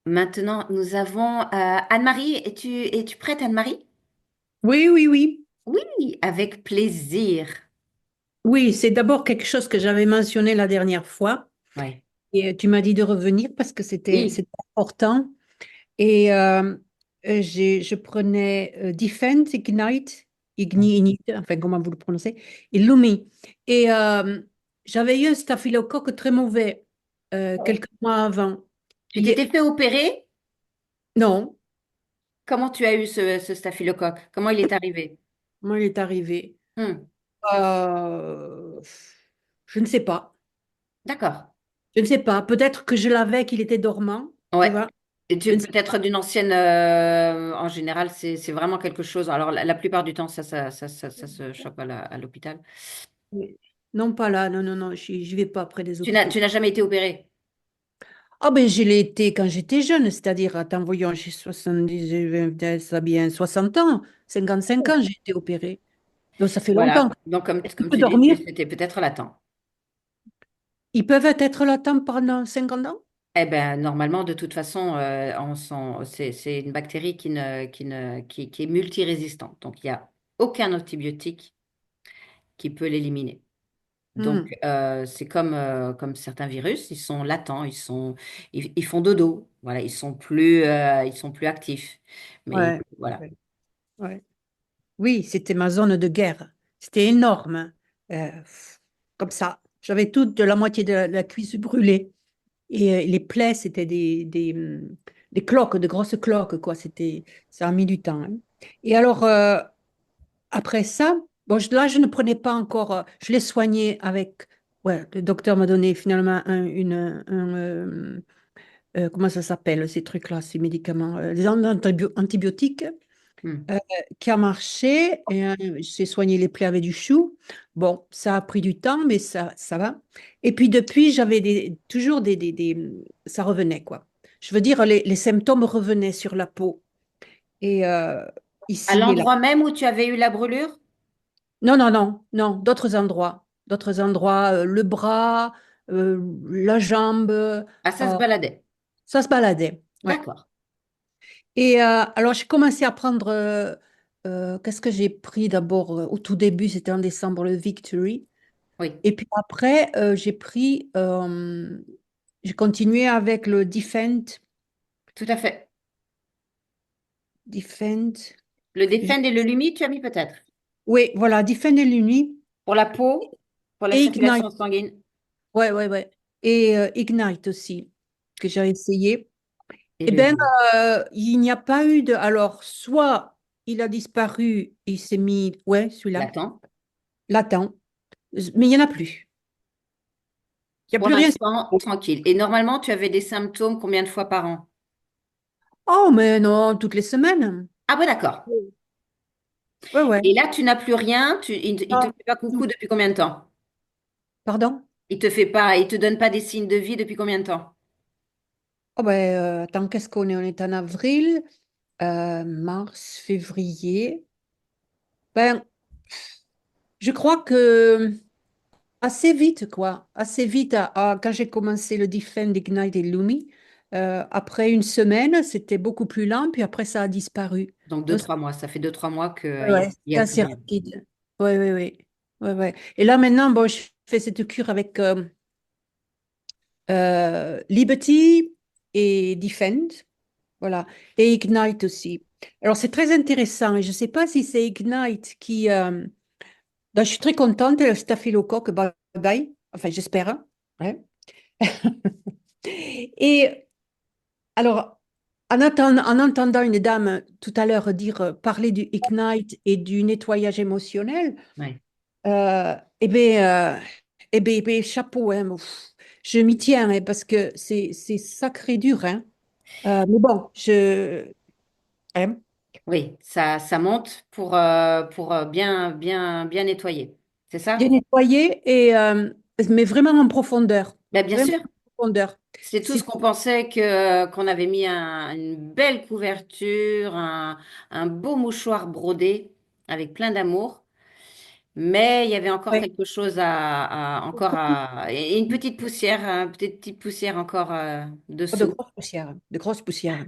Maintenant, nous avons Anne-Marie. Es-tu prête, Anne-Marie? Oui, oui, oui. Oui, avec plaisir. Oui, c'est d'abord quelque chose que j'avais mentionné la dernière fois. Oui. Et tu m'as dit de revenir parce que Oui. c'était important. Et je prenais Defend, Ignite, Ignite, enfin, comment vous le prononcez, et Lumi. Et j'avais eu un staphylocoque très mauvais quelques mois avant. Tu t'étais fait opérer? Non, Comment tu as eu ce staphylocoque? Comment il est arrivé? moi, il est arrivé. Hmm. Euh, je ne sais pas. D'accord. Je ne sais pas. Peut-être que je l'avais, qu'il était dormant. Tu Ouais. vois? Et Je tu ne sais peut-être pas. d'une ancienne. En général, c'est vraiment quelque chose. Alors, la plupart du temps, ça se chope à l'hôpital. Oui. Non, pas là. Non, non, non. Je vais pas près des Tu hôpitaux. n'as jamais été opéré? Ah ben, je l'ai été quand j'étais jeune. C'est-à-dire, attends, voyons, j'ai 70, ça a bien 60 ans. 55 ans, j'ai été opérée. Donc, ça fait longtemps. Voilà. Donc, Est-ce qu'il comme peut tu dis, dormir? c'était peut-être latent. Ils peuvent être latents pendant 50 ans? Eh ben, normalement, de toute façon, c'est une bactérie qui est multirésistante. Donc, il n'y a aucun antibiotique qui peut l'éliminer. Donc, Hmm. c'est comme certains virus, ils sont latents, ils font dodo. Voilà, ils sont plus actifs. Mais Ouais. voilà. Ouais. Ouais. Oui, c'était ma zone de guerre. C'était énorme. Comme ça. J'avais toute de la moitié de la cuisse brûlée. Et les plaies, c'était des cloques, de grosses cloques, quoi. Ça a mis du temps, hein. Et alors, après ça, bon, là, je ne prenais pas encore, je l'ai soigné avec, ouais, le docteur m'a donné finalement comment ça s'appelle, ces trucs-là, ces médicaments, des antibiotiques Hmm. euh, qui a marché. Et j'ai soigné les plaies avec du chou. Bon, ça a pris du temps, mais ça va. Et puis depuis, j'avais toujours ça revenait, quoi. Je veux dire, les symptômes revenaient sur la peau. Et À ici et là. l'endroit même où tu avais eu la brûlure? Non, non, non, non, d'autres endroits. D'autres endroits, le bras, la jambe, Ah, ça se baladait. ça se baladait. Ouais. D'accord. Et alors, j'ai commencé à prendre. Qu'est-ce que j'ai pris d'abord? Au tout début, c'était en décembre, le Victory. Oui, Et puis après, j'ai continué avec le Defend. tout à fait. Defend. Le je- Defend et le Lumi, tu as mis peut-être. Oui, voilà, Defend et l'Uni. Pour la peau, pour la Et Ignite. circulation sanguine Ouais, ouais, ouais. Et Ignite aussi, que j'ai essayé. et Eh le bien, Lumi. il n'y a pas eu de. Alors, soit il a disparu, il s'est mis. Ouais, celui-là, Latent. latent. Mais il n'y en a plus. Il n'y a Pour plus rien. l'instant, tranquille. Et normalement, tu avais des symptômes combien de fois par an? Oh, mais non, toutes les semaines. Ah ouais, d'accord. Ouais, ouais. Et là, tu n'as plus rien. Il te Ah, fait pas coucou tout. depuis combien de temps? Pardon? Il te donne pas des signes de vie depuis combien de temps? Oh, ben, attends, qu'est-ce qu'on est? On est en avril, mars, février. Ben, je crois que assez vite, quoi. Assez vite, quand j'ai commencé le Defend, Ignite et Lumi, après une semaine, c'était beaucoup plus lent, puis après, ça a disparu. Donc deux, Donc, trois mois. Ça fait deux, trois mois qu'il ouais, ouais, il y c'est a plus assez rien. rapide. Oui, oui, oui. Ouais, ouais. Et là, maintenant, bon, je fais cette cure avec Liberty et Defend. Voilà. Et Ignite aussi. Alors, c'est très intéressant. Et je ne sais pas si c'est Ignite qui. Ben, je suis très contente. Le staphylocoque, bye bye. Enfin, j'espère, hein. Ouais. Et alors, en entendant une dame tout à l'heure dire, parler du Ignite et du nettoyage émotionnel, Ouais. eh bien, chapeau, hein. Ouf. Je m'y tiens, hein, parce que c'est sacré dur, hein. Mais bon, hein. Oui, ça monte pour bien nettoyer. C'est Bien ça? nettoyé, mais vraiment en profondeur. Ben, bien Vraiment sûr. en profondeur. C'est tout ce C'est, qu'on pensait qu'on avait mis une belle couverture, un beau mouchoir brodé avec plein d'amour. Mais il y avait encore Ouais. quelque chose et une petite poussière, une petite poussière encore De dessous. grosses poussières, de grosses poussières.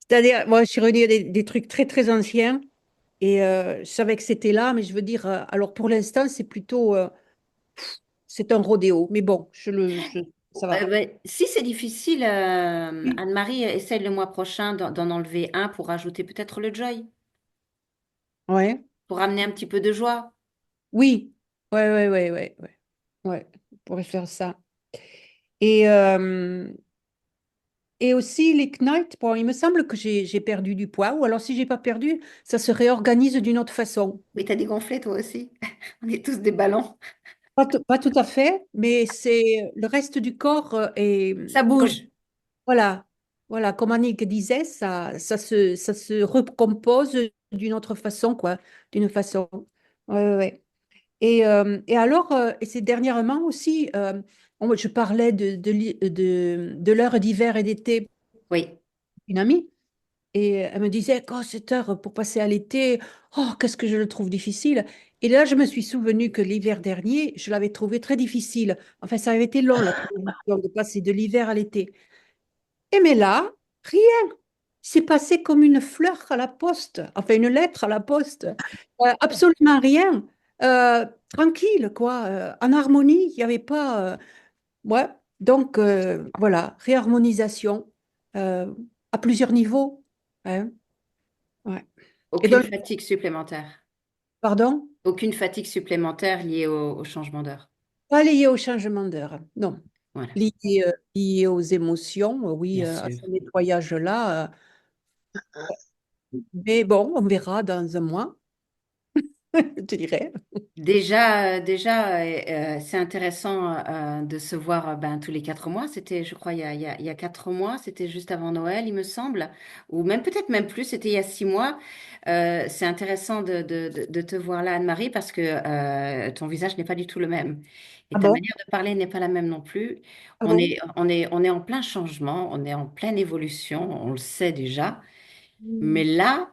C'est-à-dire, moi, je suis revenue des trucs très, très anciens et je savais que c'était là, mais je veux dire, alors pour l'instant, c'est plutôt, c'est un rodéo. Mais bon, ça va. Ben, si c'est difficile, Oui, Anne-Marie, essaye le mois prochain d'en enlever un pour ajouter peut-être le joy, ouais, pour amener un petit peu de joie. oui, ouais, ouais, ouais, ouais, ouais, ouais, on pourrait faire ça. Et, euh, et aussi les knights, bon, il me semble que j'ai perdu du poids, ou alors si j'ai pas perdu, ça se réorganise d'une autre façon. Mais t'as dégonflé toi aussi. On est tous des ballons. Pas tout à fait, mais c'est le reste du corps est Ça comme bouge. voilà, voilà, comme Annick disait, ça se recompose d'une autre façon, quoi, d'une façon. Ouais, ouais, ouais. Et alors, et c'est dernièrement aussi, je parlais de l'heure d'hiver et d'été, Oui. une amie, et elle me disait, oh, cette heure pour passer à l'été, oh, qu'est-ce que je le trouve difficile. Et là, je me suis souvenu que l'hiver dernier, je l'avais trouvé très difficile. Enfin, ça avait été long, la transition de passer de l'hiver à l'été. Et mais là, rien. C'est passé comme une fleur à la poste, enfin une lettre à la poste. Absolument rien. Tranquille, quoi. En harmonie, il n'y avait pas. Ouais. Donc, voilà, réharmonisation euh, à plusieurs niveaux. Hein. Ouais. Et Aucune donc, fatigue supplémentaire. pardon, Aucune fatigue supplémentaire liée au changement d'heure. pas lié au changement d'heure. Non. Voilà, Lié, lié aux émotions, oui, bien à sûr. ce nettoyage-là. Mais bon, on verra dans un mois, je te dirais. Déjà, c'est intéressant de se voir ben, tous les 4 mois. C'était, je crois, il y a 4 mois. C'était juste avant Noël, il me semble. Ou même peut-être même plus. C'était il y a 6 mois. C'est intéressant de te voir là, Anne-Marie, parce que ton visage n'est pas du tout le même. Et Ah ta bon? manière de parler n'est pas la même non plus. Ah bon? On est en plein changement. On est en pleine évolution. On le sait déjà. Mais Hmm. là,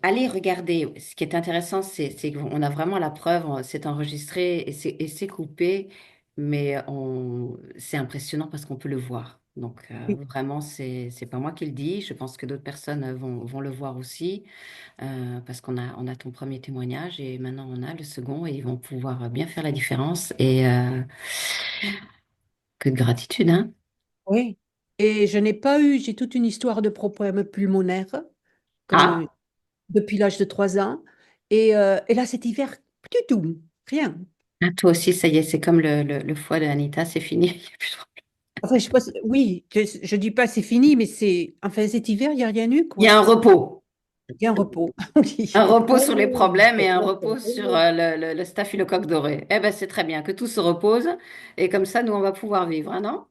allez regarder. Ce qui est intéressant, c'est qu'on a vraiment la preuve, c'est enregistré et c'est coupé, mais c'est impressionnant parce qu'on peut le voir. Donc Oui, vraiment, c'est pas moi qui le dis. Je pense que d'autres personnes vont le voir aussi parce qu'on a ton premier témoignage et maintenant on a le second et ils vont pouvoir bien faire la différence. Et que de gratitude, hein? oui. Et je n'ai pas eu, j'ai toute une histoire de problèmes pulmonaires, comme Ah, depuis l'âge de 3 ans. Et là, cet hiver, du tout, rien. ah, toi aussi, ça y est, c'est comme le foie de Anita, c'est fini. Il y a plus de- Enfin, je sais pas, oui, je dis pas c'est fini, mais c'est, enfin, cet hiver, il n'y a rien eu, Il y a quoi. un repos. Il y a un repos. Oui. Un repos sur les Oh, problèmes et un repos sur d'accord. le staphylocoque doré. Eh ben, c'est très bien que tout se repose et comme ça, nous, on va pouvoir vivre, hein, non?